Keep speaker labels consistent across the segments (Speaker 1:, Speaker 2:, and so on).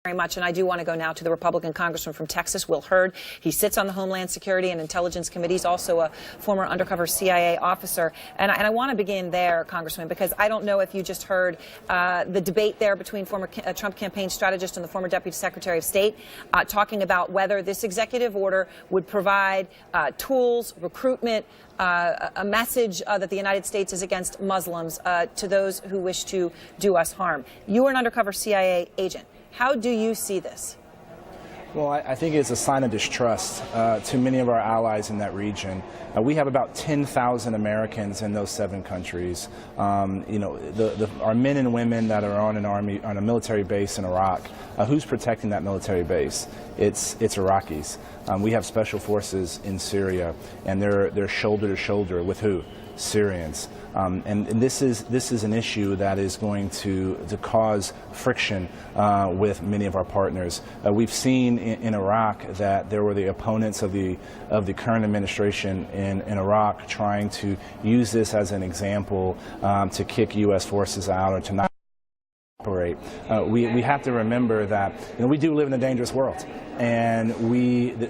Speaker 1: Very much, and I do want to go now to the Republican congressman from Texas, Hurd. He sits on the Homeland Security and Intelligence Committees, also a former undercover CIA officer. And I want to begin there, Congressman, because I don't know if you just heard the debate there between former Trump campaign strategist and the former Deputy Secretary of State talking about whether this executive order would provide tools, recruitment, a message that the United States is against Muslims to those who wish to do us harm. You are an undercover CIA agent. How do you see this?
Speaker 2: Well, I think it's a sign of distrust to many of our allies in that region. We have about 10,000 Americans in those 7 countries. Our men and women that are on a military base in Iraq. Who's protecting that military base? It's Iraqis. We have special forces in Syria, and they're shoulder to shoulder with who? Syrians. And this is an issue that is going to cause friction with many of our partners. We've seen in Iraq that there were the opponents of the current administration in Iraq trying to use this as an example to kick U.S. forces out or to not operate. We have to remember that we do live in a dangerous world, and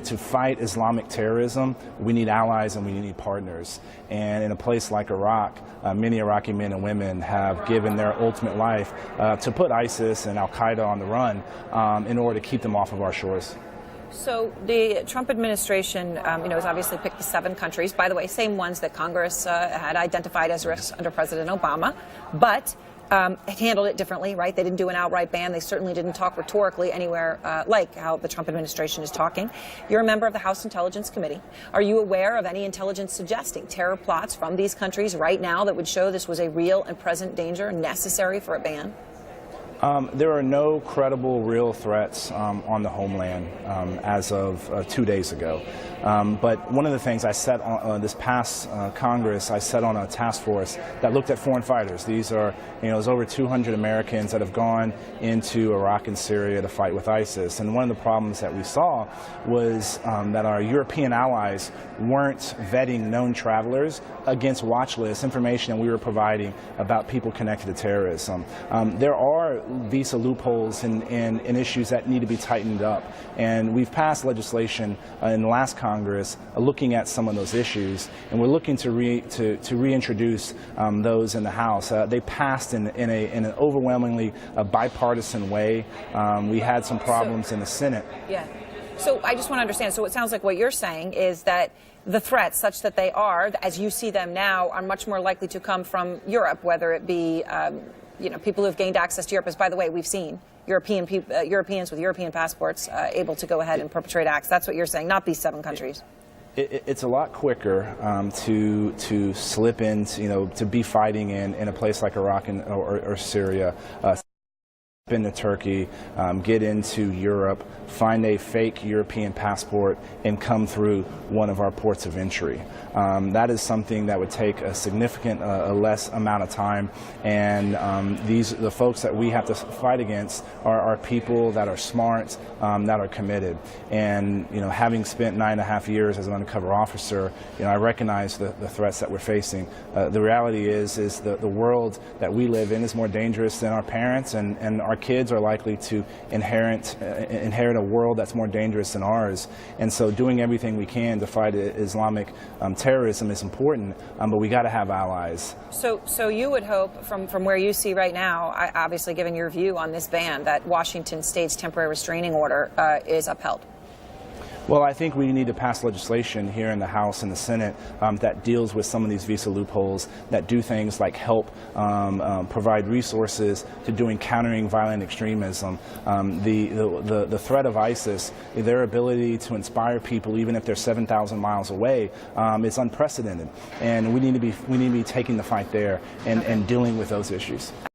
Speaker 2: to fight Islamic terrorism, we need allies and we need partners. And in a place like Iraq, many Iraqi men and women have given their ultimate life to put ISIS and Al-Qaeda on the run in order to keep them off of our shores.
Speaker 1: So the Trump administration, has obviously picked the 7 countries, by the way, same ones that Congress had identified as risks under President Obama, but handled it differently, right? They didn't do an outright ban. They certainly didn't talk rhetorically anywhere like how the Trump administration is talking. You're a member of the House Intelligence Committee. Are you aware of any intelligence suggesting terror plots from these countries right now that would show this was a real and present danger necessary for a ban?
Speaker 2: There are no credible, real threats on the homeland as of 2 days ago. But one of the things I sat on this past Congress, I sat on a task force that looked at foreign fighters. These are, there's over 200 Americans that have gone into Iraq and Syria to fight with ISIS. And one of the problems that we saw was that our European allies weren't vetting known travelers against watch lists, information that we were providing about people connected to terrorism. There are visa loopholes and issues that need to be tightened up. And we've passed legislation in the last Congress looking at some of those issues, and we're looking to reintroduce those in the House. They passed in an overwhelmingly bipartisan way. We had some problems in the Senate.
Speaker 1: Yeah. So I just want to understand. So it sounds like what you're saying is that the threats, such that they are, as you see them now, are much more likely to come from Europe, whether it be people who have gained access to Europe. As by the way, we've seen Europeans with European passports able to go ahead and perpetrate acts. That's what you're saying, not these 7 countries.
Speaker 2: It's a lot quicker to slip into, to be fighting in a place like Iraq or Syria. Into Turkey, get into Europe, find a fake European passport, and come through one of our ports of entry. That is something that would take a significant less amount of time, and the folks that we have to fight against are people that are smart, that are committed. And having spent 9.5 years as an undercover officer, I recognize the threats that we're facing. The reality is the world that we live in is more dangerous than our parents, and our kids are likely to inherit a world that's more dangerous than ours. And so doing everything we can to fight Islamic terrorism is important, but we got to have allies.
Speaker 1: So you would hope, from where you see right now, obviously given your view on this ban, that Washington State's temporary restraining order is upheld.
Speaker 2: Well, I think we need to pass legislation here in the House and the Senate that deals with some of these visa loopholes, that do things like help provide resources to countering violent extremism. The threat of ISIS, their ability to inspire people even if they're 7,000 miles away, is unprecedented, and we need to be taking the fight there and dealing with those issues.